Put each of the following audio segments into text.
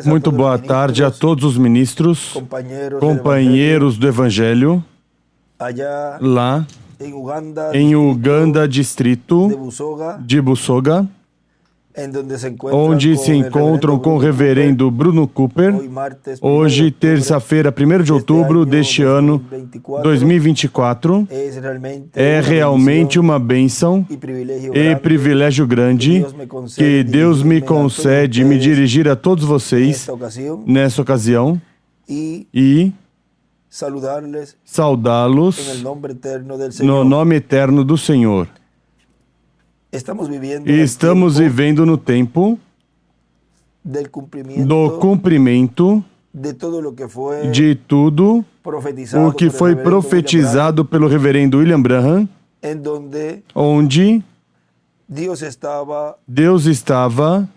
Muito boa tarde a todos os ministros, companheiros do Evangelho, lá em Uganda, distrito de Busoga, onde se encontram com o reverendo Bruno Cooper, hoje, terça-feira, 1º de outubro deste ano 2024. É realmente uma bênção e privilégio grande que Deus me concede me dirigir a todos vocês nessa ocasião e saudá-los no nome eterno do Senhor. Estamos vivendo no tempo do cumprimento de tudo o que foi profetizado pelo reverendo William Branham, onde Deus estava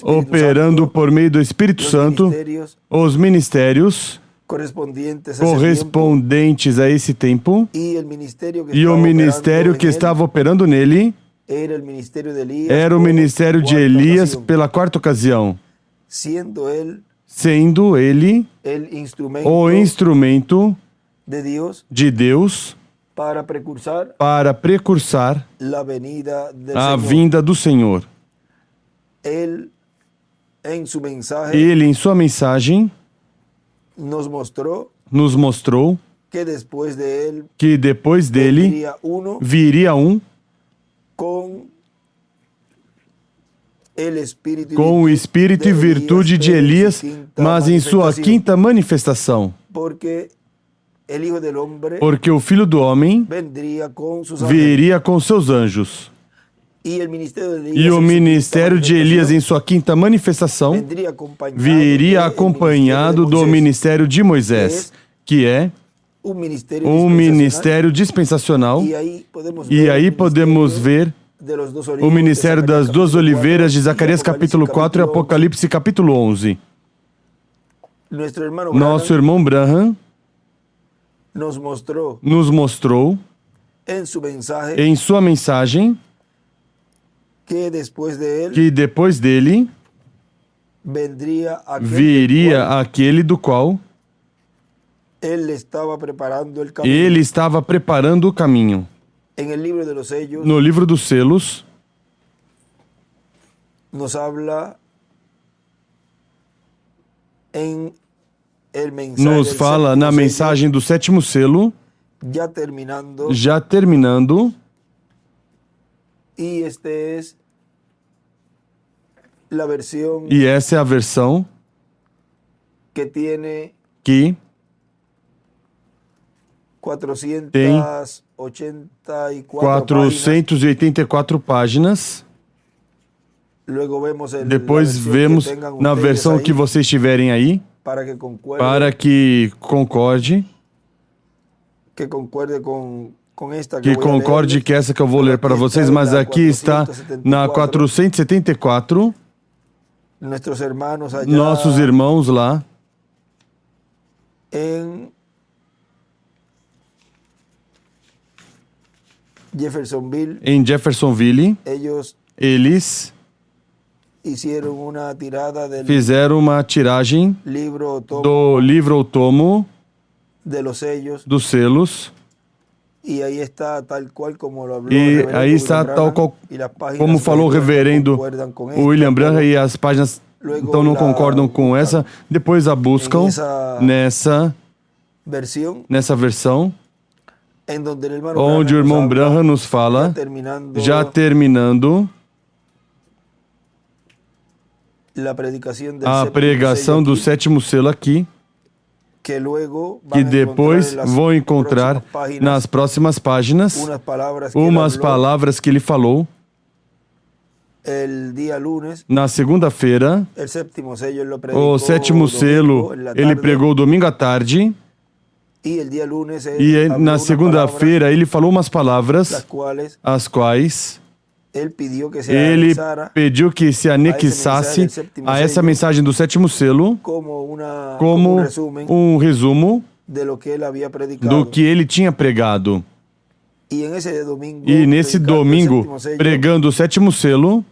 operando por meio do Espírito Santo os ministérios correspondentes a esse tempo, e o ministério que estava operando nele era o ministério de Elias pela quarta ocasião, sendo ele o instrumento de Deus para precursar a vinda do Senhor. Ele, em sua mensagem, nos mostrou que depois dele viria um com o espírito e virtude de Elias, mas em sua quinta manifestação. Porque o Filho do Homem viria com seus anjos. E o ministério de Elias, em sua quinta manifestação, viria acompanhado do ministério de Moisés, que é um ministério dispensacional. E aí podemos ver o ministério das duas oliveiras de Zacarias capítulo 4 e Apocalipse capítulo 11. Nosso irmão Branham nos mostrou em sua mensagem que depois dele viria aquele do qual ele estava preparando o caminho. No livro dos selos, nos fala na mensagem do sétimo selo, já terminando, e essa é a versão que tem 484 páginas. Depois vemos na versão que vocês tiverem aí, para que concorde que essa que eu vou ler para vocês, mas aqui está na 474. Nossos irmãos lá em Jeffersonville, eles fizeram uma tiragem do livro ou tomo dos selos. E aí está tal qual como falou o reverendo William Branham, e as páginas então não concordam com essa. Depois a buscam nessa versão, onde o irmão Branham nos fala, já terminando a pregação do sétimo selo aqui, que depois vão encontrar nas próximas páginas umas palavras que ele falou na segunda-feira. O sétimo selo ele pregou domingo à tarde, e na segunda-feira ele falou umas palavras as quais ele pediu que se anexasse a essa mensagem do sétimo selo como um resumo do que ele tinha pregado. E nesse domingo, pregando o sétimo selo,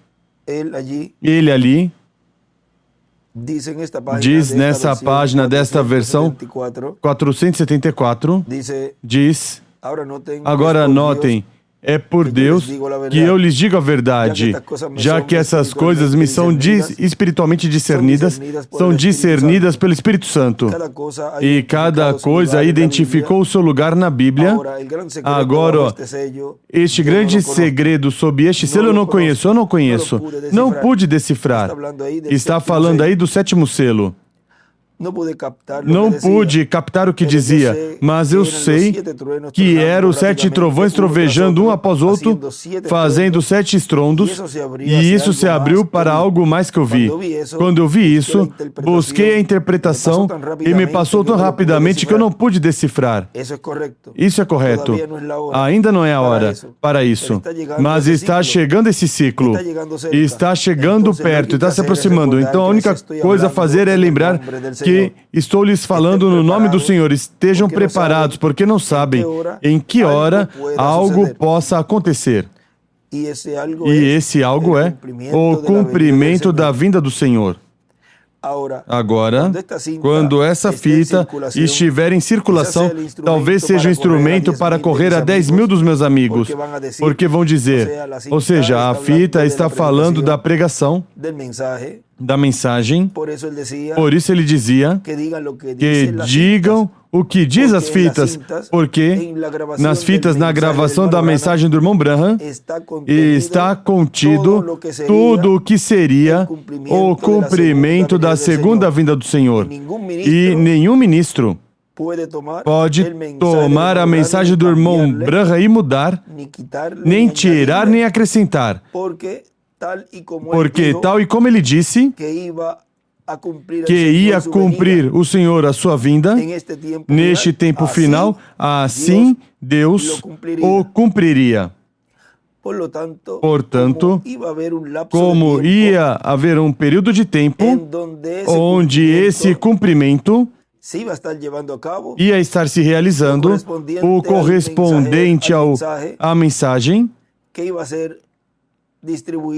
Ele ali diz nessa página desta versão 474, diz, agora notem, é por Deus que eu lhes digo a verdade, já que essas coisas me são espiritualmente discernidas, são discernidas pelo Espírito Santo. E cada coisa identificou o seu lugar na Bíblia. Agora, este grande segredo sob este selo eu não conheço, não pude decifrar. Está falando aí do sétimo selo. Não pude captar o que dizia, mas eu sei que eram os 7 trovões trovejando um após outro, fazendo 7 estrondos, e isso se abriu para algo mais que eu vi. Quando eu vi isso, busquei a interpretação e me passou tão rapidamente que eu não pude decifrar. Isso é correto. Ainda não é a hora para isso, mas está chegando esse ciclo, está chegando perto, está se aproximando. Então a única coisa a fazer é lembrar que estou lhes falando no nome do Senhor. Estejam preparados, porque não sabem em que hora algo possa acontecer. E esse algo é o cumprimento da vinda do Senhor. Agora, quando essa fita estiver em circulação, talvez seja um instrumento para correr a 10.000 dos meus amigos, porque vão dizer, ou seja, a fita está falando da pregação, da mensagem. Por isso ele dizia que digam o que diz as fitas, porque nas fitas, na gravação da mensagem do irmão Branham, está contido tudo o que seria o cumprimento da segunda vinda do Senhor. E nenhum ministro pode tomar a mensagem do irmão Branham e mudar, nem tirar, nem acrescentar. Porque, tal e como ele disse, que ia cumprir o Senhor a sua vinda, neste tempo final, assim Deus o cumpriria. Portanto, como ia haver um período de tempo onde esse cumprimento ia estar se realizando, o correspondente à mensagem que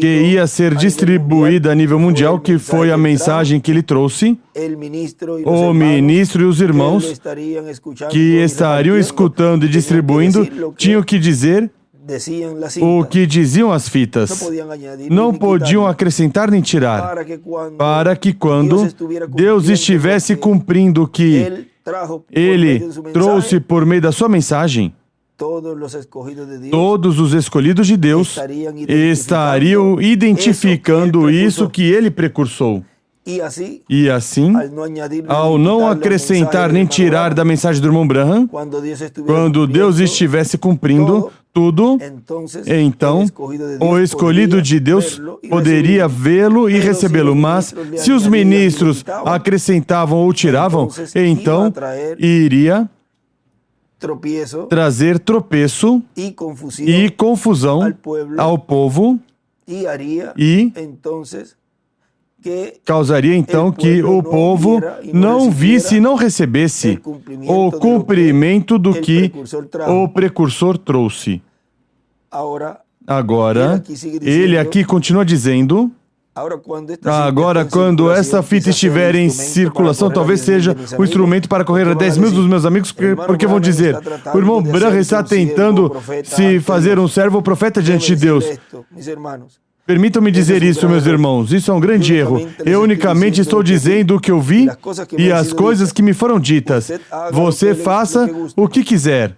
ia ser distribuída a nível mundial, que foi a mensagem que ele trouxe, o ministro e os irmãos que estariam escutando e distribuindo tinham que dizer o que diziam as fitas. Não podiam acrescentar nem tirar, para que quando Deus estivesse cumprindo o que Ele trouxe por meio da sua mensagem, todos os escolhidos de Deus estariam identificando isso que ele precursou. E assim, ao não acrescentar nem tirar da mensagem do irmão Branham, quando Deus estivesse cumprindo tudo, então o escolhido de Deus poderia vê-lo e recebê-lo. Mas se os ministros acrescentavam ou tiravam, então iria trazer tropeço e confusão ao povo e causaria então que o povo não visse e não recebesse o cumprimento do que o precursor trouxe. Agora, ele aqui continua dizendo, agora, quando essa fita estiver em circulação, talvez seja o instrumento para correr a 10.000 dos meus amigos, porque vão dizer, o irmão Branham está tentando se fazer um servo profeta diante de Deus. Permitam-me dizer isso, meus irmãos, isso é um grande erro. Eu unicamente estou dizendo o que eu vi e as coisas que me foram ditas. Você faça o que quiser.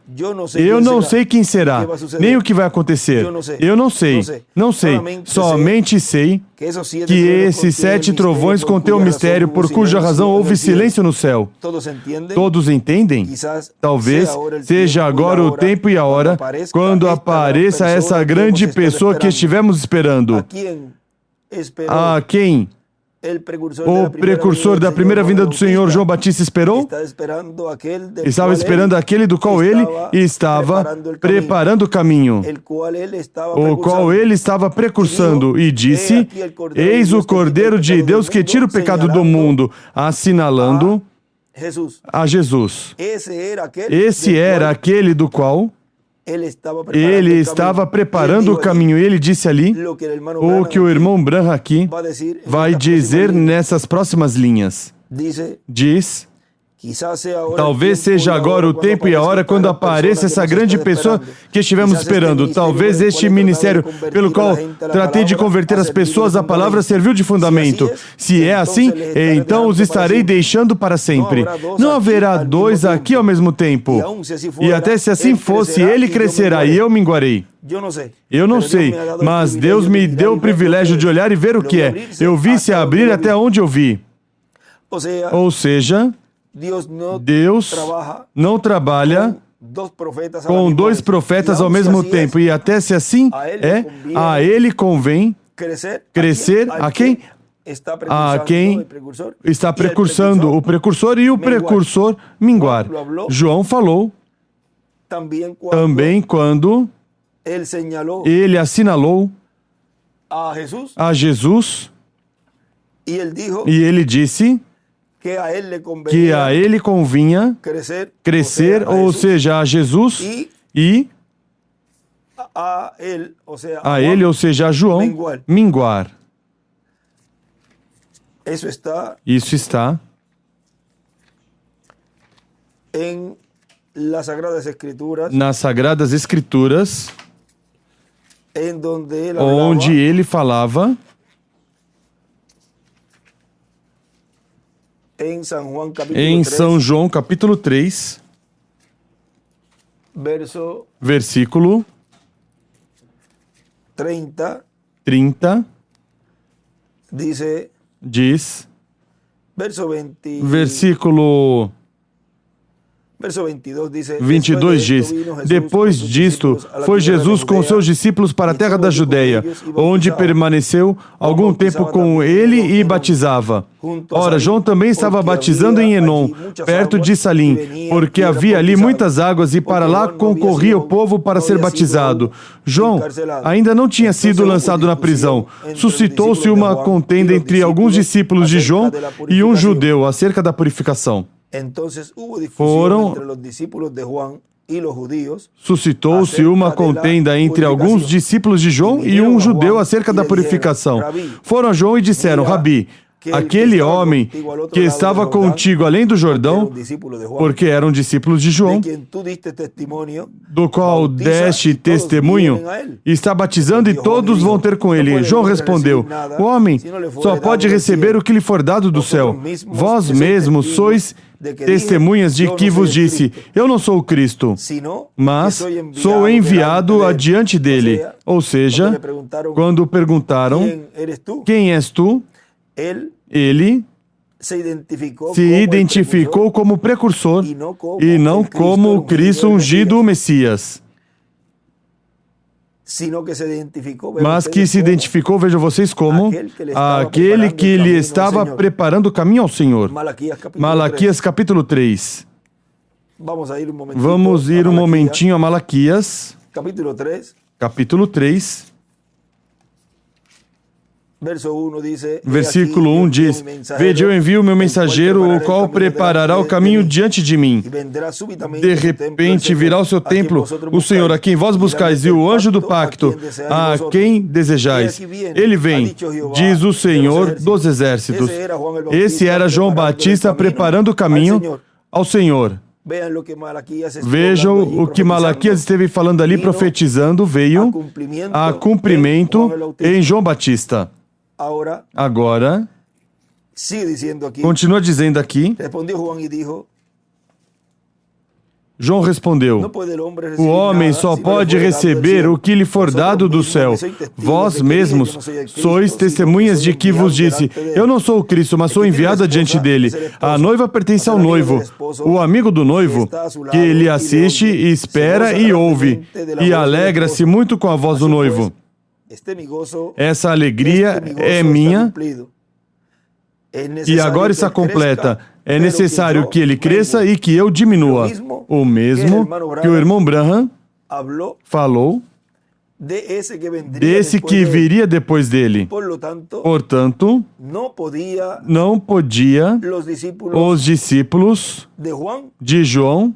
Eu não sei quem será, nem o que vai acontecer. Eu não sei. Somente sei que esses 7 trovões contêm um mistério por cuja razão houve silêncio no céu. Todos entendem? Talvez seja agora o tempo e a hora quando apareça essa grande pessoa que estivemos esperando. A quem o precursor da primeira vinda do Senhor, João Batista, esperou? Estava esperando aquele do qual ele estava preparando o caminho, o qual ele estava precursando, e disse, eis o Cordeiro de Deus que tira o pecado do mundo, assinalando a Jesus. Esse era aquele do qual Ele estava preparando o caminho. Ele disse ali o que o irmão Branham aqui vai dizer nessas próximas linhas. Diz: talvez seja agora o tempo e a hora quando apareça essa grande pessoa que estivemos esperando. Talvez este ministério pelo qual tratei de converter as pessoas à palavra serviu de fundamento. Se é assim, então os estarei deixando para sempre. Não haverá dois aqui ao mesmo tempo. E até se assim fosse, ele crescerá e eu minguarei. Eu não sei, mas Deus me deu o privilégio de olhar e ver o que é. Eu vi se abrir até onde eu vi. Ou seja, Deus não trabalha com dois profetas ao mesmo tempo. E até se assim é, a ele convém crescer a quem? A quem está precursando o precursor e o precursor minguar. João falou também quando ele assinalou a Jesus e ele disse que a ele convinha crescer, ou seja, a Jesus e a ele, ou seja, a João, minguar. Isso está nas Sagradas Escrituras, onde ele falava em São João, capítulo 3, versículo 30, diz, versículo 22 diz: depois disto, foi Jesus com seus discípulos para a terra da Judeia, onde permaneceu algum tempo com ele e batizava. Ora, João também estava batizando em Enom, perto de Salim, porque havia ali muitas águas e para lá concorria o povo para ser batizado. João ainda não tinha sido lançado na prisão. Suscitou-se uma contenda entre alguns discípulos de João e um judeu acerca da purificação. Suscitou-se uma contenda entre alguns discípulos de João e um judeu acerca da purificação. Foram a João e disseram: Rabi, aquele homem que estava contigo além do Jordão, porque eram discípulos de João, do qual deste testemunho, está batizando e todos vão ter com ele. João respondeu: o homem só pode receber o que lhe for dado do céu. Vós mesmos sois testemunhas de que vos disse: eu não sou o Cristo, mas sou enviado adiante dele. Ou seja, quando perguntaram: quem és tu? Ele se identificou como precursor e não como o Cristo ungido, o Messias. Mas que se identificou, vejam vocês, como aquele que lhe estava preparando o caminho ao Senhor. Malaquias capítulo 3. Vamos ir um momentinho a Malaquias, capítulo 3. Versículo 1 diz: vede, eu envio o meu mensageiro, o qual preparará o caminho diante de mim. De repente virá ao seu templo o Senhor, a quem vós buscais, e o anjo do pacto, a quem desejais. Ele vem, diz o Senhor dos exércitos. Esse era João Batista preparando o caminho ao Senhor. Vejam o que Malaquias esteve falando ali, profetizando, veio a cumprimento em João Batista. Agora, continua dizendo aqui, João respondeu: o homem só pode receber o que lhe for dado do céu. Vós mesmos sois testemunhas de que vos disse: eu não sou o Cristo, mas sou enviado adiante dele. A noiva pertence ao noivo. O amigo do noivo, que lhe assiste, espera e ouve, e alegra-se muito com a voz do noivo. Essa alegria é minha, e agora está completa. É necessário que ele cresça e que eu diminua. O mesmo que o irmão Branham falou desse que viria depois dele. Portanto, não podia os discípulos de João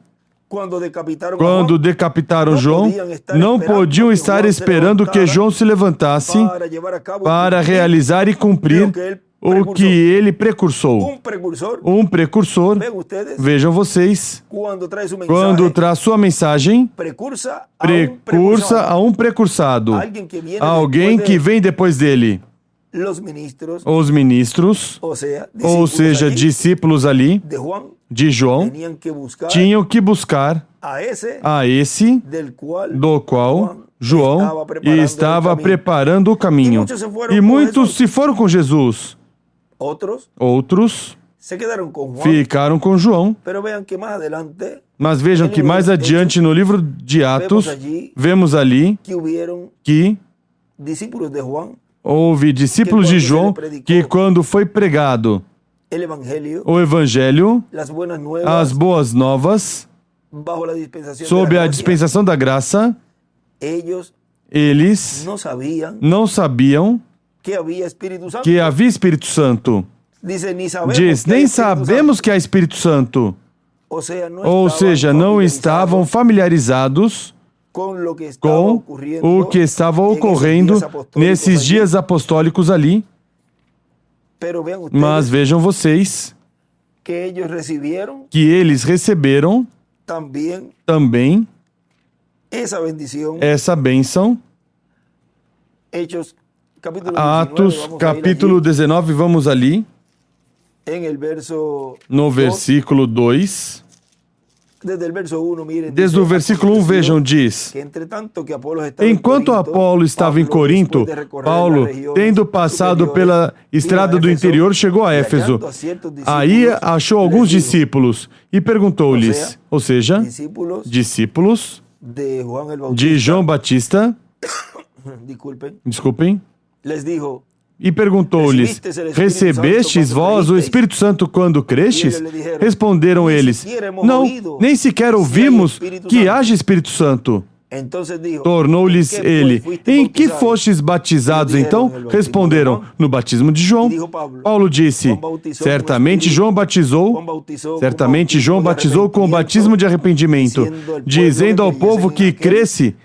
Quando decapitaram João, não podiam estar esperando que João se levantasse para realizar e cumprir o que ele precursou. Um precursor, vejam vocês, quando traz sua mensagem, precursa a um precursado, alguém que vem depois dele. Os ministros, ou seja, discípulos ali, de João, tinham que buscar a esse do qual João estava preparando o caminho. E muitos se foram com Jesus. Outros ficaram com João. Mas vejam que mais adiante no livro de Atos, vemos ali que houve discípulos de João que, quando foi pregado o Evangelho, as boas novas, sob a dispensação da graça, eles não sabiam que havia Espírito Santo. Diz, nem sabemos que há Espírito Santo. Ou seja, não estavam familiarizados com o que estava ocorrendo nesses dias apostólicos ali. Mas vejam vocês que eles receberam também essa bênção. Atos, capítulo 19, vamos ali. No versículo 2. Desde o versículo 1, vejam, diz: enquanto Apolo estava em Corinto, Paulo, tendo passado pela estrada do interior, chegou a Éfeso. Aí achou alguns discípulos e perguntou-lhes, ou seja, discípulos de João Batista, desculpem, e perguntou-lhes, recebestes vós o Espírito Santo quando crestes? Responderam eles, não, nem sequer ouvimos que haja Espírito Santo. Tornou-lhes ele, em que fostes batizados então? Responderam, no batismo de João. Paulo disse, certamente João batizou com o batismo de arrependimento, dizendo ao povo que cresce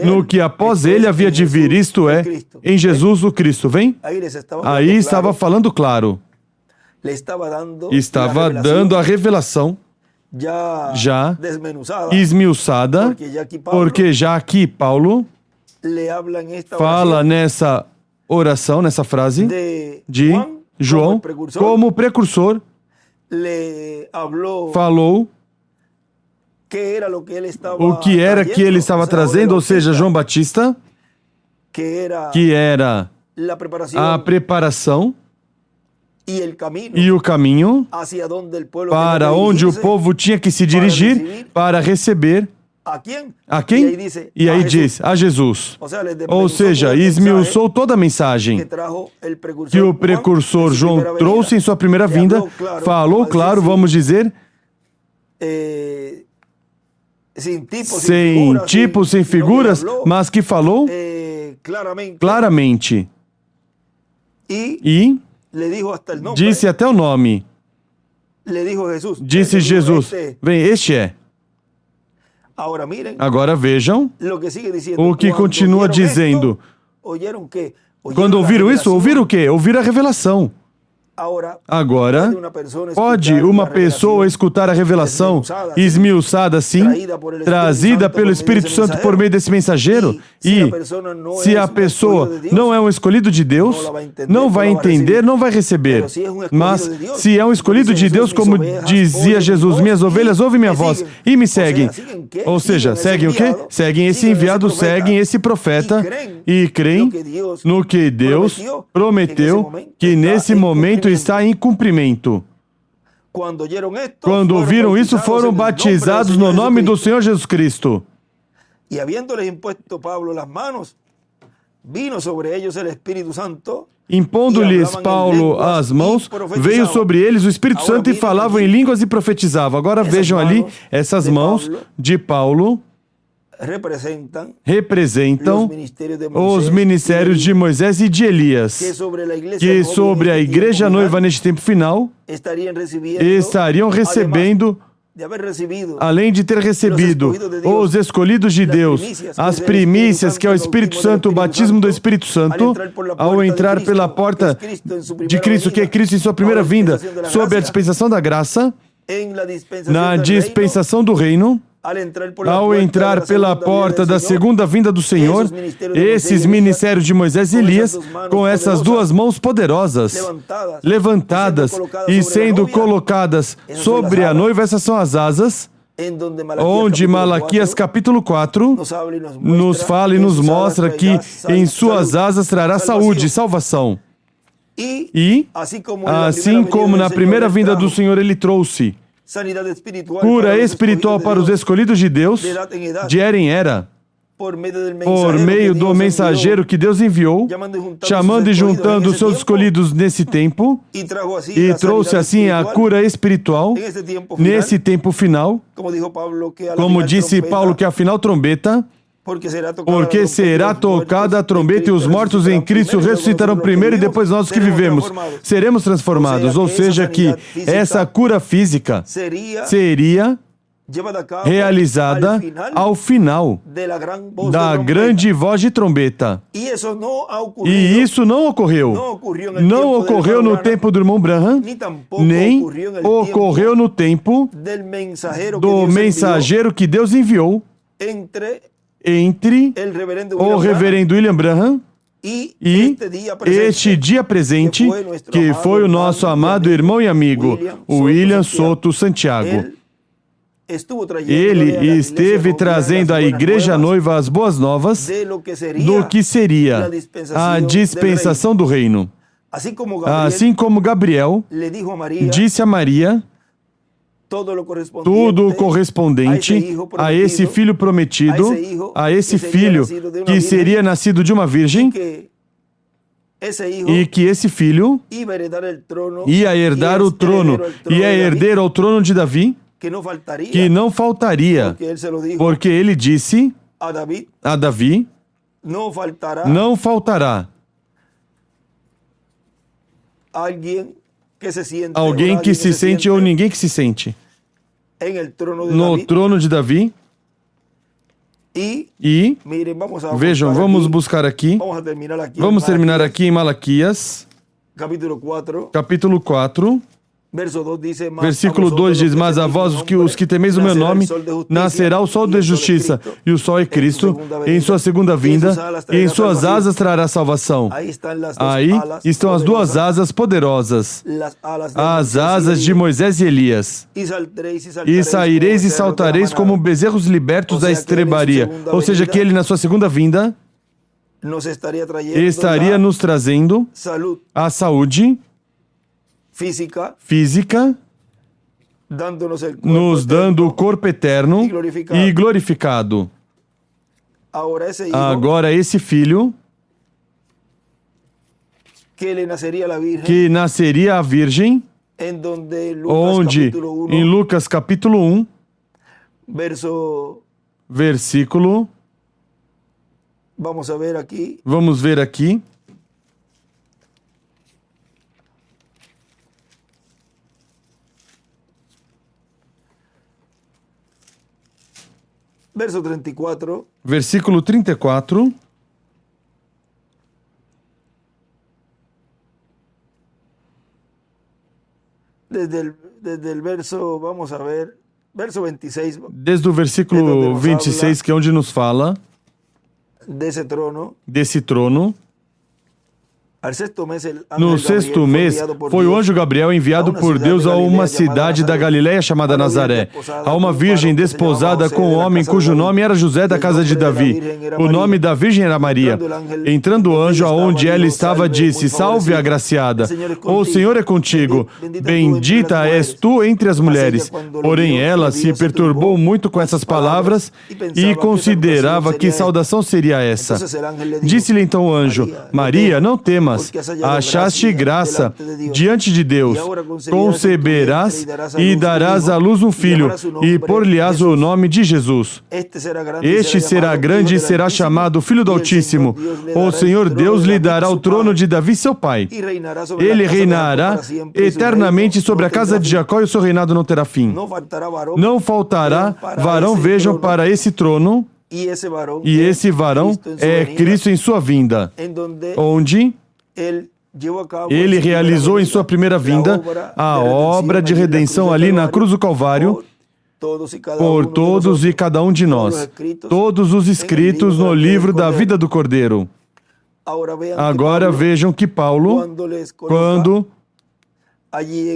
no que após ele havia de vir, isto é, em Jesus o Cristo. Vem? Aí estava falando claro. Estava dando a revelação já esmiuçada, porque já aqui Paulo fala nessa oração, nessa frase, de João como precursor, falou o que era que ele estava trazendo, ou seja, João Batista, que era a preparação e o caminho para onde o povo tinha que se dirigir para receber a quem? E aí diz, a Jesus. Ou seja, esmiuçou toda a mensagem que o precursor João trouxe em sua primeira vinda, falou claro, vamos dizer, sem tipos, sem figuras, mas que falou claramente. E disse até o nome. Disse Jesus, vem, este é. Agora vejam o que continua dizendo. Quando ouviram isso, ouviram o quê? Ouviram a revelação. Agora, pode uma pessoa escutar a revelação esmiuçada assim, trazida pelo Espírito Santo por meio desse mensageiro? E se a pessoa não é um escolhido de Deus, não vai entender, não vai receber. Mas se é um escolhido de Deus, como dizia Jesus, minhas ovelhas ouvem minha voz e me seguem. Ou seja, seguem o quê? Seguem esse enviado, seguem esse profeta e creem no que Deus prometeu, que nesse momento está em cumprimento. Quando ouviram isso, foram batizados no nome do Senhor Jesus Cristo. E habiéndoles impuesto Pablo las manos, vino sobre ellos el Espíritu Santo. Impondo-lhes Paulo as mãos, veio sobre eles o Espírito Santo e falavam em línguas e profetizavam. Agora vejam ali, essas mãos de Paulo representam os ministérios de Moisés e de Elias, que sobre a igreja noiva neste tempo final estariam recebendo além de ter recebido os escolhidos de Deus, as primícias, que é o Espírito Santo, o batismo do Espírito Santo, ao entrar pela porta de Cristo, que é Cristo em sua primeira vinda, sob a dispensação da graça, na dispensação do reino, ao entrar pela porta da segunda vinda do Senhor, esses ministérios de Moisés e Elias, com essas duas mãos poderosas, levantadas e sendo colocadas sobre a noiva, essas são as asas, onde Malaquias capítulo 4 nos fala e nos mostra que em suas asas trará saúde e salvação. E, assim como na primeira vinda do Senhor ele trouxe cura espiritual para os escolhidos de Deus, de era em era, por meio do mensageiro que Deus enviou, chamando e juntando os seus escolhidos nesse tempo, e trouxe assim a cura espiritual nesse tempo final, como disse Paulo, que afinal trombeta, porque será tocada a trombeta e os mortos em Cristo ressuscitarão primeiro e depois nós que vivemos seremos transformados. Ou seja, que essa cura física seria realizada ao final da grande voz de trombeta. E isso não ocorreu. Não ocorreu no tempo do irmão Branham, nem ocorreu no tempo do mensageiro que Deus enviou entre o reverendo William Branham e este dia presente, que foi o nosso amado irmão e amigo, William Soto Santiago. Ele esteve trazendo à igreja noiva as boas novas do que seria a dispensação do reino. Assim como Gabriel disse a Maria, tudo correspondente a esse filho prometido, a esse filho que seria nascido de uma virgem, e que esse filho ia herdar o trono, ia herdeiro ao trono de Davi, que não faltaria, porque ele disse a Davi, não faltará alguém que se sente ou ninguém que se sente no trono de Davi. E vejam, vamos buscar aqui, vamos terminar aqui em Malaquias, capítulo 4, versículo 2 diz: mas a vós, os que temeis o meu nome, nascerá o sol de justiça, e o sol é Cristo, em sua segunda vinda, e em suas asas trará salvação. Aí estão as duas asas poderosas, as asas de Moisés e Elias. E saireis e saltareis como bezerros libertos da estrebaria. Ou seja, que ele na sua segunda vinda estaria nos trazendo a saúde física, nos dando o corpo eterno e glorificado. Agora esse filho que nasceria a virgem, onde em Lucas capítulo 1, versículo, vamos ver aqui, versículo 34. Desde el verso, vamos a ver, verso 26. Desde o versículo 26, que é onde nos fala desse trono. No sexto mês, foi o anjo Gabriel enviado por Deus a uma cidade da Galileia chamada Nazaré, a uma virgem desposada com um homem cujo nome era José da casa de Davi. O nome da virgem era Maria. Entrando o anjo aonde ela estava, disse: salve, agraciada, o Senhor é contigo, bendita és tu entre as mulheres. Porém ela se perturbou muito com essas palavras e considerava que saudação seria essa. Disse-lhe então o anjo: Maria, não temas, amas, achaste graça diante de Deus, conceberás e darás à luz um filho, e por-lhe-ás o nome de Jesus. Este será grande e será chamado Filho do Altíssimo. O Senhor Deus lhe dará o trono de Davi, seu pai. Ele reinará eternamente sobre a casa de Jacó, e o seu reinado não terá fim. Não faltará varão, vejam, para esse trono, e esse varão é Cristo em sua vinda, onde ele realizou em sua primeira vinda a obra de redenção ali na cruz do Calvário, por todos e cada um de nós, todos os escritos no livro da vida do Cordeiro. Agora vejam que Paulo, quando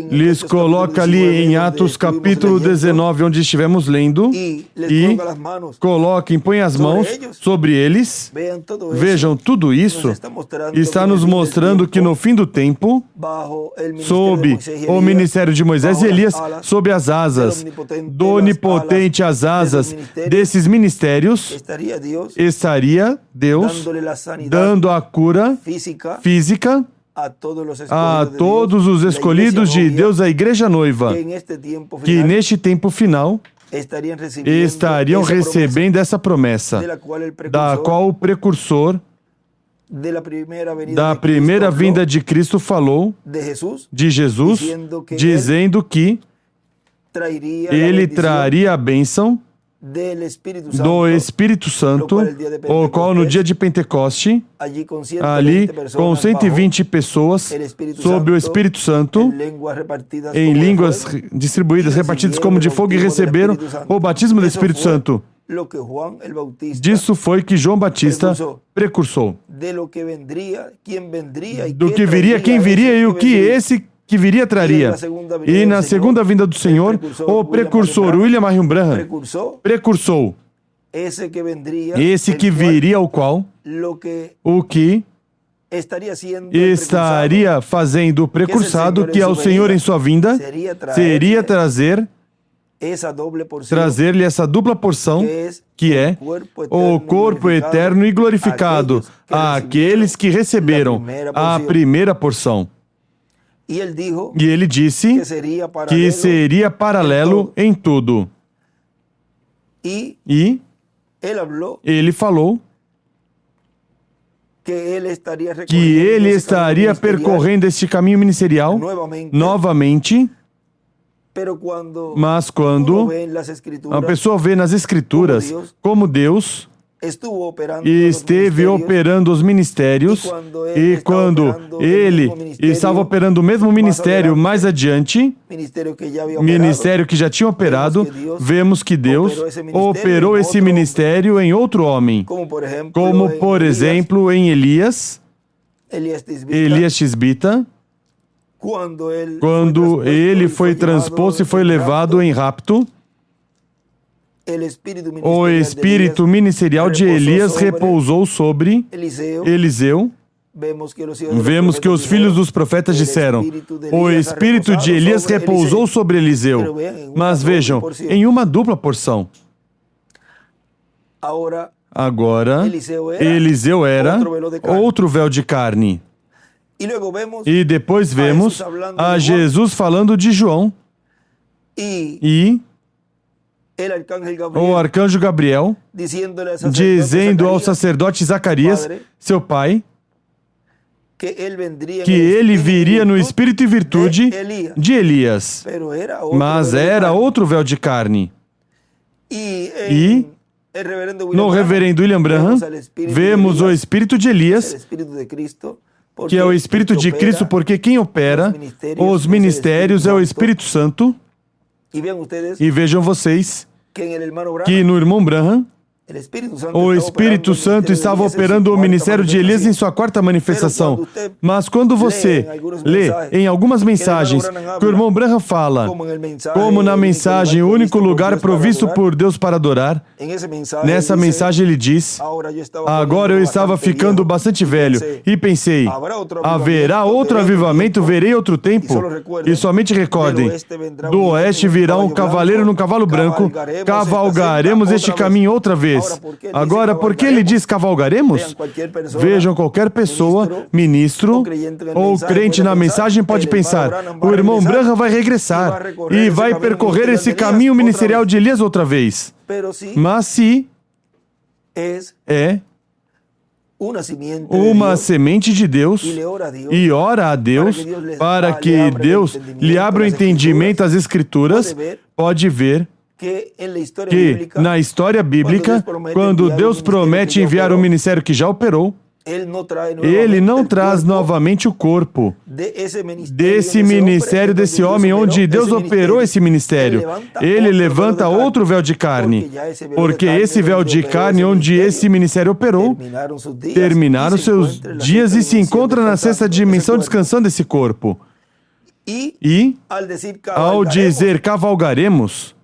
lhes coloca ali em Atos capítulo 19, onde estivemos lendo, e coloca, impõe as mãos sobre eles. Vejam, tudo isso está nos mostrando que no fim do tempo, sob o ministério de Moisés e Elias, sob as asas do Onipotente, as asas desses ministérios, estaria Deus dando a cura física a todos os escolhidos de Deus, a igreja noiva, que neste tempo final estariam recebendo essa promessa, da qual o precursor da primeira vinda de Cristo falou, de Jesus, dizendo que ele traria a bênção do Espírito Santo, o qual no dia de Pentecoste, ali com 120 pessoas, sob o Espírito Santo, em línguas distribuídas, repartidas como de fogo, e receberam o batismo do Espírito Santo. Disso foi que João Batista precursou. Do que viria, quem viria e o que esse que viria traria. E na segunda vinda do Senhor, o precursor William Marion Branham precursou esse que viria, o qual o que estaria fazendo o precursado, que ao Senhor em sua vinda seria trazer-lhe essa dupla porção, que é o corpo eterno e glorificado àqueles que receberam a primeira porção. E ele disse que seria paralelo em tudo. E ele falou que ele estaria percorrendo este caminho ministerial novamente. Mas quando a pessoa vê nas Escrituras como Deus esteve operando os ministérios, e quando ele estava operando o mesmo ministério mais adiante, ministério que já tinha operado, vemos que Deus operou esse ministério em outro homem, como por exemplo em Elias Tisbita, quando ele foi transposto e foi levado em rapto. O espírito ministerial de Elias repousou sobre Eliseu. Vemos que os filhos dos profetas disseram: o espírito de Elias repousou sobre Eliseu. Mas vejam, em uma dupla porção. Agora, Eliseu era outro véu de carne. E depois vemos a Jesus falando de João. E o arcanjo Gabriel dizendo ao sacerdote Zacarias, seu pai, que ele viria no espírito e virtude de Elias, mas era outro véu de carne. E no reverendo William Branham vemos o espírito de Elias, que é o Espírito de Cristo, porque quem opera os ministérios é o Espírito Santo. E vejam vocês que no irmão Branham, o Espírito Santo estava operando o ministério de Elias em sua quarta manifestação. Mas quando você lê em algumas mensagens que o irmão Branham fala, como na mensagem, o único lugar provisto por Deus para adorar, nessa mensagem ele diz: agora eu estava ficando bastante velho e pensei, haverá outro avivamento, verei outro tempo. E somente recordem, do oeste virá um cavaleiro num cavalo branco, cavalgaremos este caminho outra vez. 2. Agora, por que ele diz cavalgaremos? Vejam, qualquer pessoa, ministro ou crente na mensagem pode pensar, o irmão Branham vai regressar e vai percorrer esse caminho ministerial de Elias outra vez. Mas se é uma semente de Deus e ora a Deus para que Deus lhe abra o entendimento às Escrituras, pode ver que na história bíblica, quando Deus promete enviar um ministério que já operou, ele não traz novamente o corpo desse ministério, desse homem, onde Deus operou esse ministério. Ele levanta outro véu de carne, porque esse véu de carne, onde esse ministério operou, terminaram seus dias e se encontra na sexta dimensão descansando esse corpo. E, ao dizer cavalgaremos,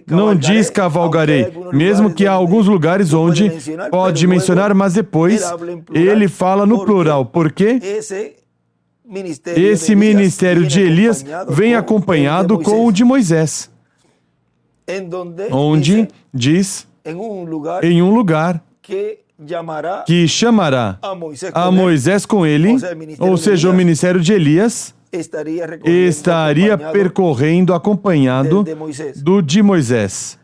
não diz cavalgarei, mesmo que há alguns lugares onde pode mencionar, mas depois ele fala no plural, porque esse ministério de Elias vem acompanhado com o de Moisés, onde diz em um lugar que chamará a Moisés com ele, ou seja, o ministério de Elias estaria percorrendo acompanhado do de Moisés.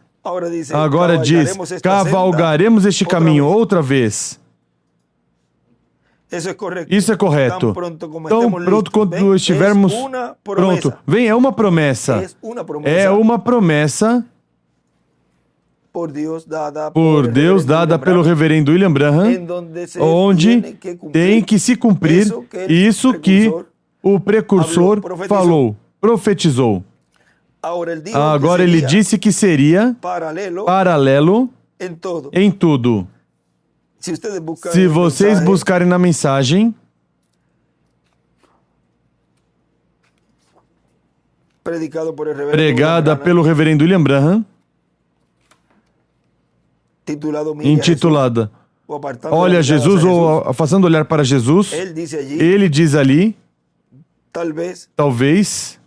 Agora diz, cavalgaremos este caminho outra vez. Isso é correto. Tão pronto quando estivermos pronto. Vem, é uma promessa. É uma promessa por Deus dada pelo reverendo William Branham, onde tem que se cumprir isso que o precursor falou, profetizou. Agora ele disse que seria paralelo em tudo. Se vocês buscarem na mensagem pregada pelo reverendo William Branham, intitulada Olha Jesus ou Afastando o Olhar para Jesus, ele diz ali, talvez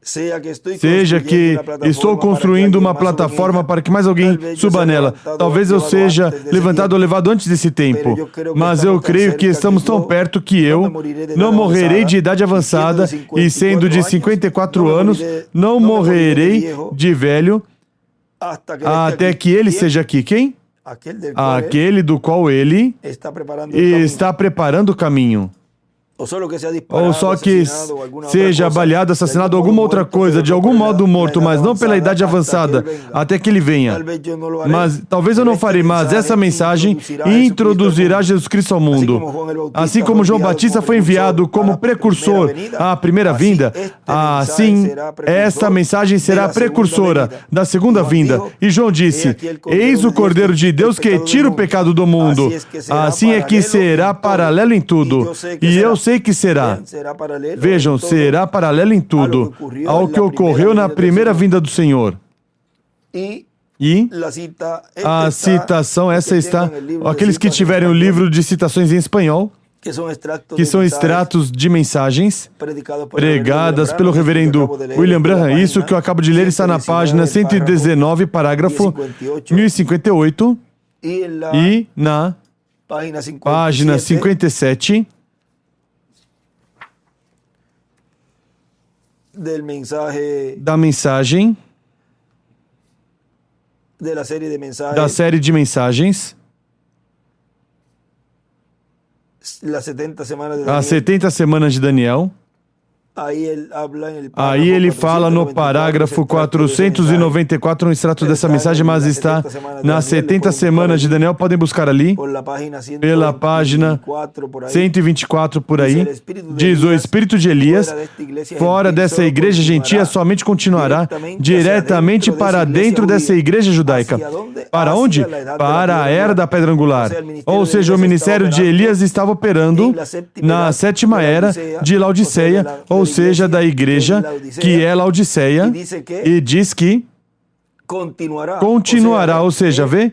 seja que estou construindo uma plataforma para que mais alguém suba nela. Talvez eu seja levantado ou levado antes desse tempo. Mas eu creio que estamos tão perto que eu não morrerei de idade avançada e sendo de 54 anos, não morrerei de velho até que ele seja aqui. Quem? Aquele do qual ele está preparando o caminho. Ou só que seja baleado, assassinado, alguma outra coisa, de algum modo morto, mas não pela idade avançada, até que ele venha. Mas talvez eu não farei, mas essa mensagem introduzirá Jesus Cristo ao mundo. Assim como João Batista foi enviado como precursor à primeira vinda, assim essa mensagem será precursora da segunda vinda. E João disse, eis o Cordeiro de Deus que tira o pecado do mundo. Assim é que será paralelo em tudo. E eu sei que será. Vejam, será paralelo em tudo ao que ocorreu na primeira vinda do Senhor. E a citação, essa está, aqueles que tiverem o livro de citações em espanhol, que são extratos de mensagens pregadas pelo reverendo William Branham. Isso que eu acabo de ler está na página 119, parágrafo 1058, e na página 57, da mensagem da série de mensagens as 70 semanas de Daniel. Aí ele fala no parágrafo 494 um extrato dessa mensagem, mas está nas 70 semanas de Daniel. Podem buscar ali, pela página 124 por aí. Diz, o espírito de Elias, fora dessa igreja gentia, somente continuará diretamente para dentro dessa igreja judaica. Para onde? Para a era da pedra angular. Ou seja, o ministério de Elias estava operando na sétima era de Laodiceia, ou seja, da igreja que é Laodiceia, e diz que continuará, ou seja, vê?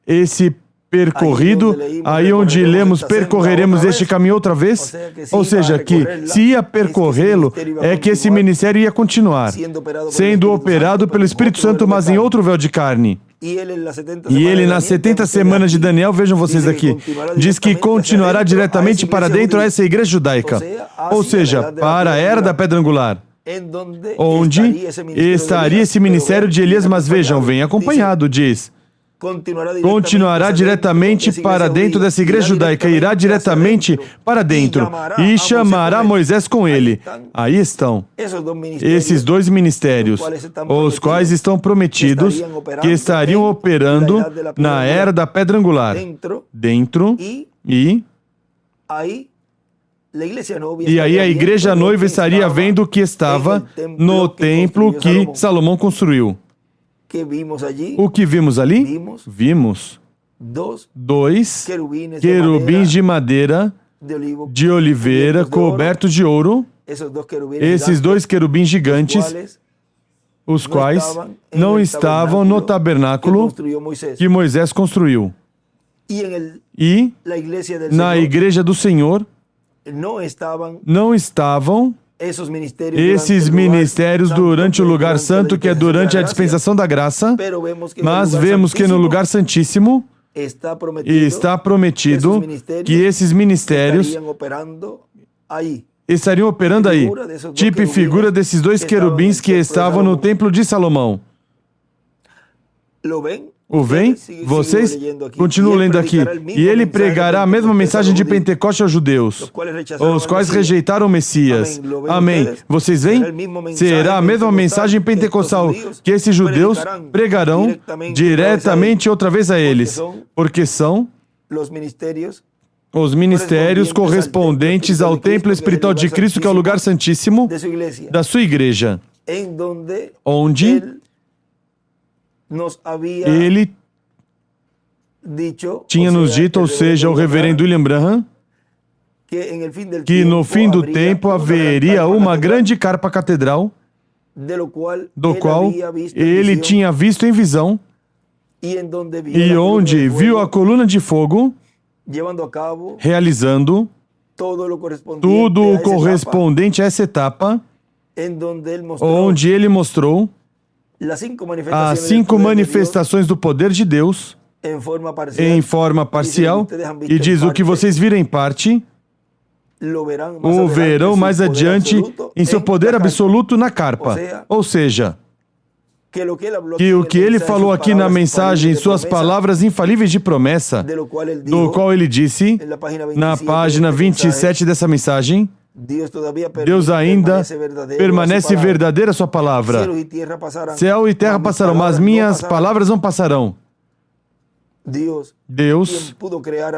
Esse percorrido, aí onde lemos, percorreremos este caminho outra vez. Ou seja, que se ia percorrê-lo, é que esse ministério ia continuar, sendo operado pelo Espírito Santo, mas em outro véu de carne. E ele, nas 70 semanas de Daniel, vejam vocês aqui, diz que continuará diretamente para dentro dessa igreja judaica. Ou seja, para a era da pedra angular. Onde estaria esse ministério de Elias, mas vejam, vem acompanhado, diz. Continuará diretamente para dentro dessa igreja judaica, irá diretamente para dentro e chamará Moisés com ele. Aí estão esses dois ministérios, os quais estão prometidos, que estariam operando na era da pedra angular, dentro e aí a igreja noiva estaria vendo o que estava no templo que Salomão construiu. O que vimos ali? Vimos dois querubins de madeira de oliveira cobertos de ouro. Esses dois querubins gigantes, os quais não estavam no tabernáculo que Moisés construiu. E na igreja do Senhor não estavam esses ministérios durante o lugar santo, que é durante a dispensação da graça, mas vemos que no lugar santíssimo está prometido que esses ministérios estariam operando aí, tipo e figura desses dois querubins que estavam no templo de Salomão. O vem? Vocês continuam lendo aqui. E ele pregará a mesma mensagem de Pentecoste aos judeus, os quais rejeitaram o Messias. Amém. Vocês veem? Será a mesma mensagem pentecostal que esses judeus pregarão diretamente outra vez a eles, porque são os ministérios correspondentes ao templo espiritual de Cristo, que é o lugar santíssimo da sua igreja, onde ele tinha nos dito, ou seja, o reverendo William Branham, que no fim do tempo haveria uma grande carpa catedral, do qual ele tinha visto em visão, e onde viu a coluna de fogo realizando tudo o correspondente a essa etapa, onde ele mostrou as 5 manifestações do poder de Deus em forma parcial, e diz: o que vocês viram em parte, o verão mais adiante em seu poder absoluto na carpa. Ou seja, que o que ele falou aqui na mensagem, suas palavras infalíveis de promessa, do qual ele disse, na página 27 dessa mensagem, Deus ainda permanece verdadeira a sua palavra. Céu e terra passarão, mas minhas palavras não passarão. Deus,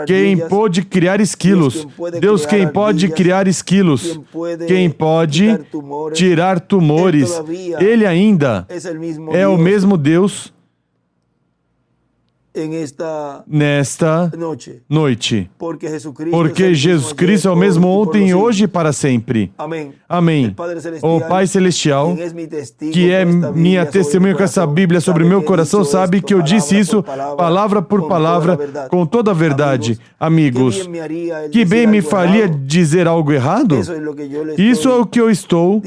quem pôde criar esquilos. Deus, quem pode criar esquilos. Quem pode tirar tumores. Ele ainda é o mesmo Deus nesta noite. Porque Jesus Cristo é o mesmo ontem, hoje e para sempre. Amém. O Pai Celestial, que é minha testemunha com essa Bíblia sobre o meu coração, sabe que eu disse isso palavra por palavra, com toda a verdade. Amigos, que bem me faria dizer algo errado? Isso é o que eu estou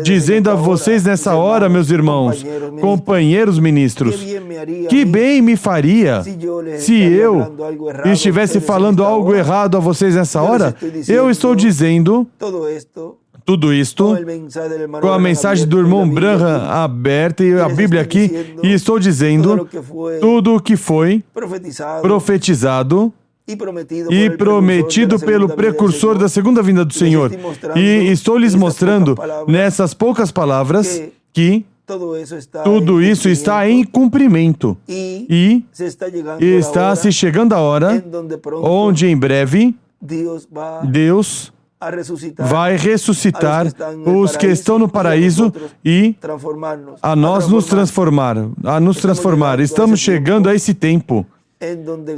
dizendo a vocês nessa hora, meus irmãos, companheiros ministros. Que bem me faria se eu estivesse falando algo errado a vocês nessa hora. Eu estou dizendo tudo isto com a mensagem do irmão Branham aberta e a Bíblia aqui, e estou dizendo tudo o que foi profetizado e prometido pelo precursor da segunda vinda do Senhor. E estou lhes mostrando nessas poucas palavras que tudo isso está em cumprimento e está se chegando a hora onde em breve Deus vai ressuscitar os que estão no paraíso e a nos transformar. Estamos chegando a esse tempo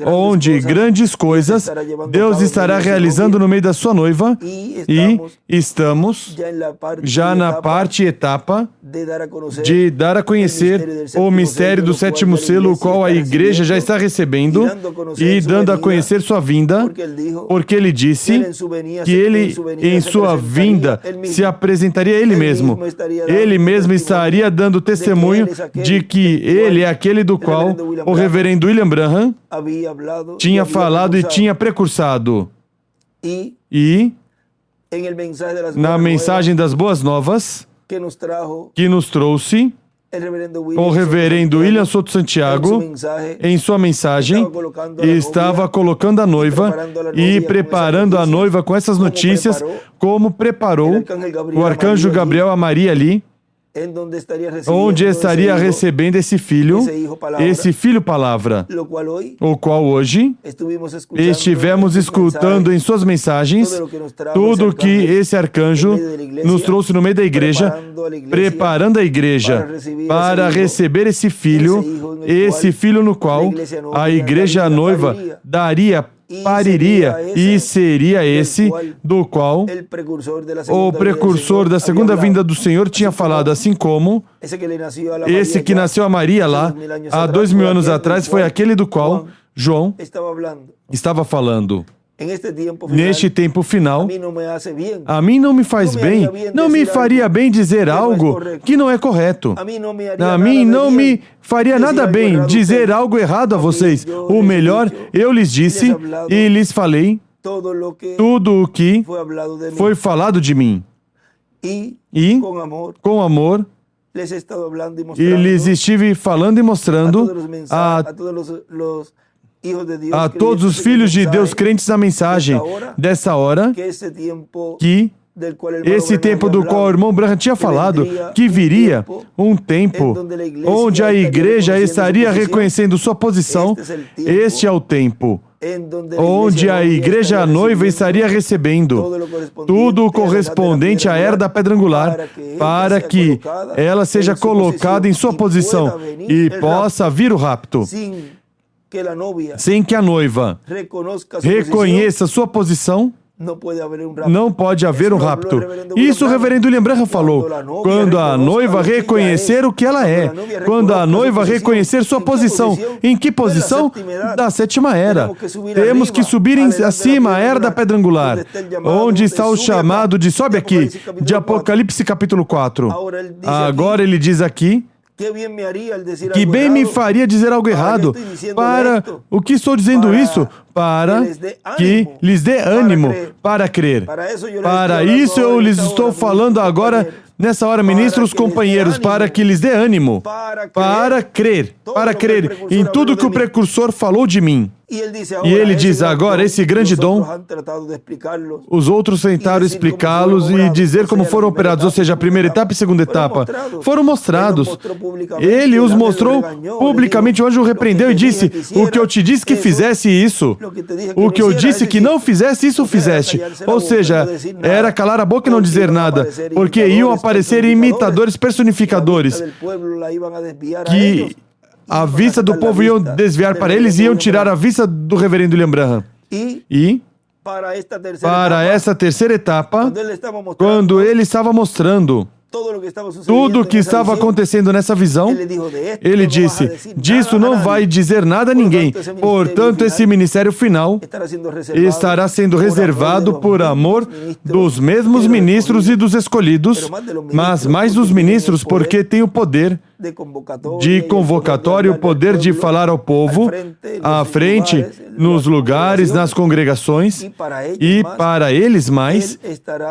onde grandes coisas Deus estará realizando no meio da sua noiva, e estamos já na etapa de dar a conhecer o mistério do sétimo selo, o qual a igreja já está recebendo, e dando a conhecer sua vinda, porque ele disse que ele, em sua vinda, se apresentaria ele mesmo. Ele mesmo estaria dando testemunho de que ele é aquele do qual o reverendo William Branham tinha falado e tinha precursado. E na mensagem das Boas Novas que nos trouxe o reverendo William Soto Santiago, em sua mensagem, estava colocando a noiva e preparando a noiva com essas notícias, como preparou o arcanjo Gabriel a Maria ali, onde estaria recebendo esse filho palavra, o qual hoje estivemos escutando em suas mensagens tudo que esse arcanjo nos trouxe no meio da igreja, preparando a igreja para receber esse filho no qual a igreja noiva pariria, e seria esse do qual o precursor da segunda vinda do Senhor tinha falado, assim como esse que nasceu a Maria lá há 2000 anos atrás foi aquele do qual João estava falando. Neste tempo final, a mim não me faz bem, não me faria bem dizer algo que não é correto. A mim não me faria nada bem dizer algo errado a vocês. O melhor, eu lhes disse e lhes falei tudo o que foi falado de mim. E, com amor, e lhes estive falando e mostrando a todos os filhos de Deus crentes na mensagem dessa hora, que esse tempo do qual o irmão Branham tinha falado, que viria um tempo onde a igreja estaria reconhecendo sua posição. Este é o tempo onde a igreja noiva estaria recebendo tudo o correspondente à era da pedra angular, para que ela seja colocada em sua posição e possa vir o rapto. Sem que a noiva reconheça sua posição, não pode haver um rapto. Isso o reverendo William Branham falou. Quando a noiva reconhecer o que ela é, quando a noiva reconhecer sua posição. Em que posição? Da sétima era. Temos que subir acima, a era da pedra angular, onde está o chamado de, sobe aqui, de Apocalipse capítulo 4. Agora ele diz aqui, que bem me faria dizer algo errado. Para o que estou dizendo isso? Para que lhes dê ânimo para crer. Para isso eu lhes estou falando agora, nessa hora, ministros, companheiros, para que lhes dê ânimo, para crer em tudo que o precursor falou de mim. E ele diz agora, esse grande dom, os outros tentaram explicá-los e dizer como foram operados, ou seja, a primeira etapa e a segunda etapa, foram mostrados. Ele os mostrou publicamente, o anjo o repreendeu e disse, o que eu te disse que fizesse isso, o que eu disse que não fizesse, isso fizeste. Ou seja, era calar a boca e não dizer nada, porque iam aparecer imitadores personificadores, que a vista do povo iam desviar para eles e iam tirar a vista do reverendo William Branham. E, para essa terceira etapa, quando ele estava mostrando tudo o que estava acontecendo nessa visão, ele disse, disso não vai dizer nada a ninguém. Portanto, esse ministério final estará sendo reservado por amor dos mesmos ministros e dos escolhidos, mas mais dos ministros, porque tem o poder de convocatório, o poder de falar ao povo, à frente, nos lugares, nas congregações, e para eles mais,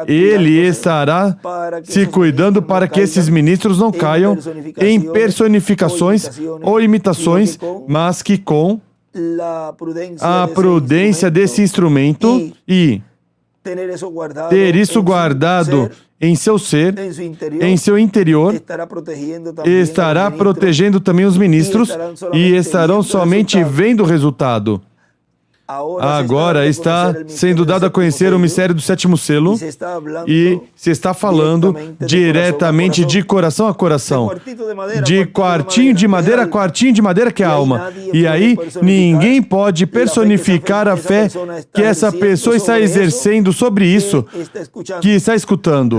ele estará se cuidando para que esses ministros não caiam em personificações ou imitações, mas que com a prudência desse instrumento e ter isso guardado em seu ser, em seu interior, estará protegendo também os ministros e estarão somente vendo o resultado. Agora está sendo dado a conhecer o mistério do sétimo selo e se está falando diretamente de coração a coração, de quartinho de madeira que é a alma. E aí ninguém pode personificar a fé que essa pessoa está exercendo sobre isso, que está escutando.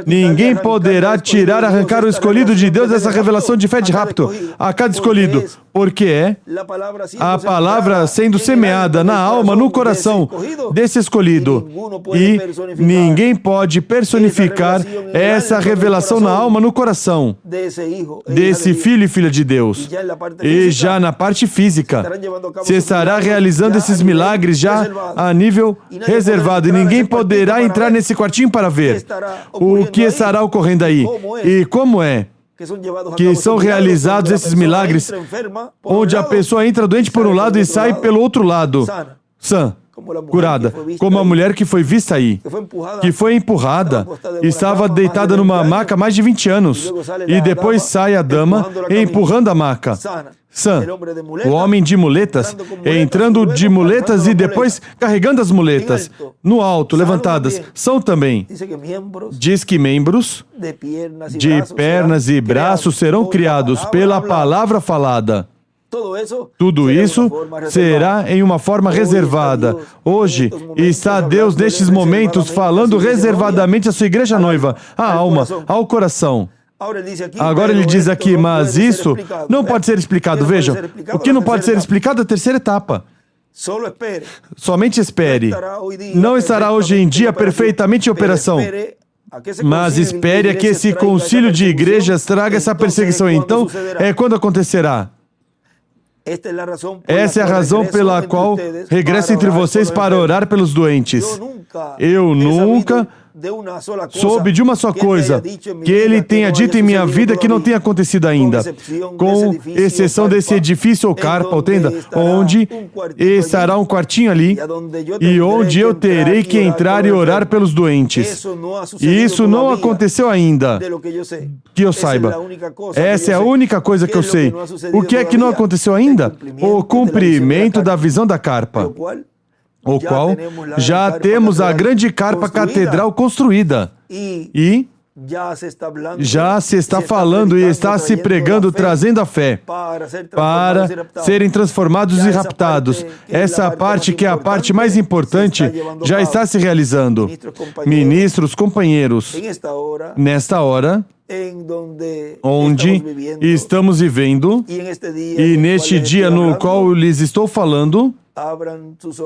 Ninguém poderá tirar, arrancar o escolhido de Deus dessa revelação de fé de rapto a cada escolhido, porque é a palavra sendo semeada na alma, no coração desse escolhido. E ninguém pode personificar essa revelação na alma, no coração desse filho e filha de Deus. E já na parte física, se estará realizando esses milagres já a nível reservado. E ninguém poderá entrar nesse quartinho para ver o que estará ocorrendo aí. E como é que são realizados esses milagres, onde a pessoa entra doente por um lado e sai pelo outro lado, sã, curada, como a mulher que foi vista aí, que foi empurrada, estava deitada numa maca há mais de 20 anos, e depois sai a dama empurrando a maca, sã. O homem de muletas, entrando de muletas e depois carregando as muletas, no alto, levantadas, são também. Diz que membros de pernas e braços serão criados pela palavra falada. Tudo isso será em uma forma reservada. Hoje está Deus nestes momentos falando reservadamente à sua igreja noiva, à alma, ao coração. Agora ele diz aqui, mas isso não pode ser explicado. Vejam, o que não pode ser explicado é a terceira etapa. Somente espere. Não estará hoje em dia perfeitamente em operação, mas espere a que esse concílio de igrejas traga essa perseguição. Então, é quando acontecerá. Essa é a razão pela qual regresso entre vocês para orar pelos doentes. Eu nunca soube de uma só coisa que ele tenha dito em minha vida que não tenha acontecido ainda, com exceção desse edifício ou carpa ou tenda, onde estará um quartinho ali e onde eu terei que entrar e orar pelos doentes. E isso não aconteceu ainda, que eu saiba. Essa é a única coisa que eu sei. O que é que não aconteceu ainda? O cumprimento da visão da carpa, o qual já temos a grande carpa catedral construída. E já se está falando e está se pregando, trazendo a fé para serem transformados e raptados. Essa parte, que é a parte mais importante, já está se realizando. Ministros, companheiros, nesta hora, onde estamos vivendo, e neste dia no qual lhes estou falando,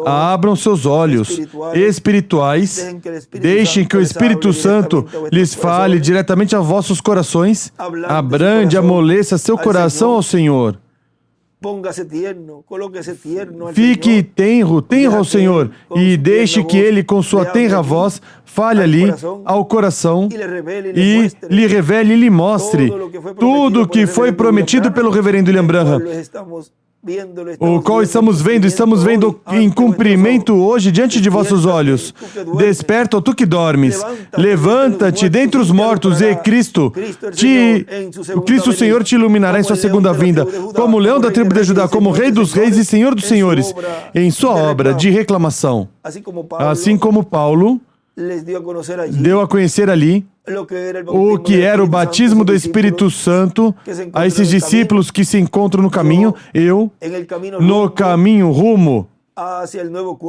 abram seus olhos espirituais, deixem que o Espírito Santo lhes fale diretamente aos vossos corações, abrande, amoleça seu coração ao Senhor. Fique tenro ao Senhor e deixe que Ele, com sua tenra voz, fale ali ao coração e lhe revele e lhe mostre tudo o que foi prometido pelo reverendo William Branham, o qual estamos vendo em cumprimento hoje diante de vossos olhos. Desperta, ó tu que dormes, levanta-te dentre os mortos e Cristo Senhor te iluminará em sua segunda vinda, como leão da tribo de Judá, como Rei dos reis e Senhor dos senhores, em sua obra de reclamação. Assim como Paulo deu a conhecer ali o que era o batismo do Espírito Santo a esses discípulos que se encontram no caminho, no caminho rumo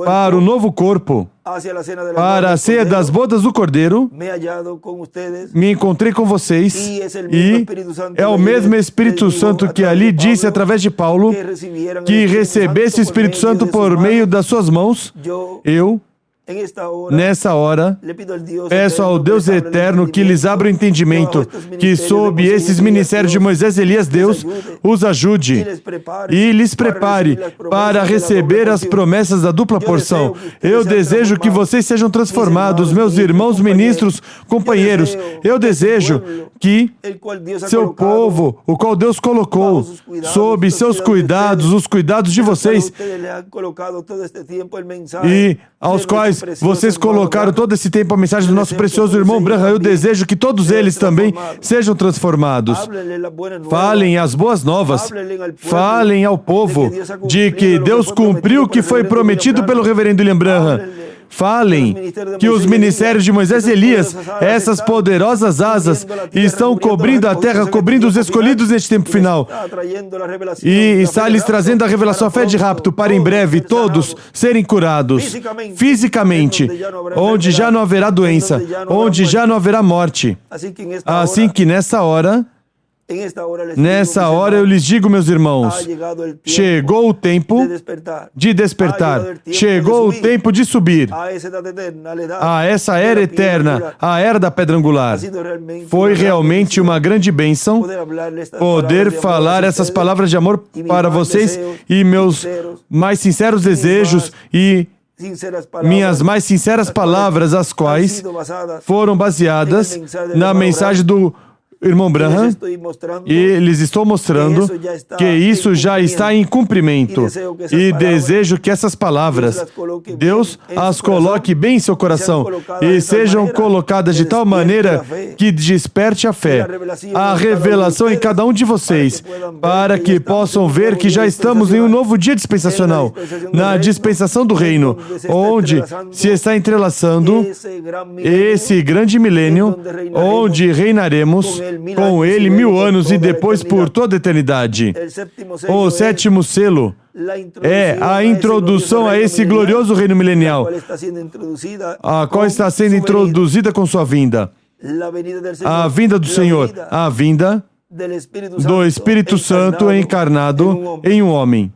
para o novo corpo, para a ceia das bodas do Cordeiro, me encontrei com vocês, e é o mesmo Espírito Santo que ali disse através de Paulo que recebesse o Espírito Santo por meio das suas mãos. Eu, nessa hora, peço ao Deus eterno que lhes abra o entendimento, que sob esses ministérios de Moisés e Elias, Deus os ajude e lhes prepare para receber as promessas da dupla porção. Eu desejo que vocês sejam transformados, meus irmãos ministros, companheiros. Eu desejo que seu povo, o qual Deus colocou sob seus cuidados, os cuidados de vocês, e aos quais Pois vocês colocaram todo esse tempo a mensagem do nosso precioso irmão Branham. Eu desejo que todos eles também sejam transformados. Falem as boas novas. Falem ao povo de que Deus cumpriu o que foi prometido pelo reverendo William Branham. Falem que os ministérios de Moisés e Elias, essas poderosas asas, estão cobrindo a terra, cobrindo os escolhidos neste tempo final. E está lhes trazendo a revelação, a fé de rapto, para em breve todos serem curados fisicamente, onde já não haverá doença, onde já não haverá morte. Assim que nessa hora eu lhes digo, meus irmãos, chegou o tempo de despertar, chegou o tempo de subir a essa era eterna, a era da pedra angular. Foi realmente uma grande bênção poder falar essas palavras de amor para vocês e meus mais sinceros desejos e minhas mais sinceras palavras, as quais foram baseadas na mensagem do irmão Branham, e lhes estou mostrando que isso já está em cumprimento. E desejo que essas palavras, Deus as coloque bem em seu coração e sejam colocadas de tal maneira que desperte a fé, a revelação em cada um de vocês, para que possam ver que já estamos em um novo dia dispensacional, na dispensação do reino, onde se está entrelaçando esse grande milênio, onde reinaremos com ele 1000 anos e depois por toda a eternidade. O sétimo selo é a introdução a esse glorioso reino milenial, a qual está sendo introduzida com sua vinda. A vinda do Senhor, a vinda do Espírito Santo encarnado em um homem.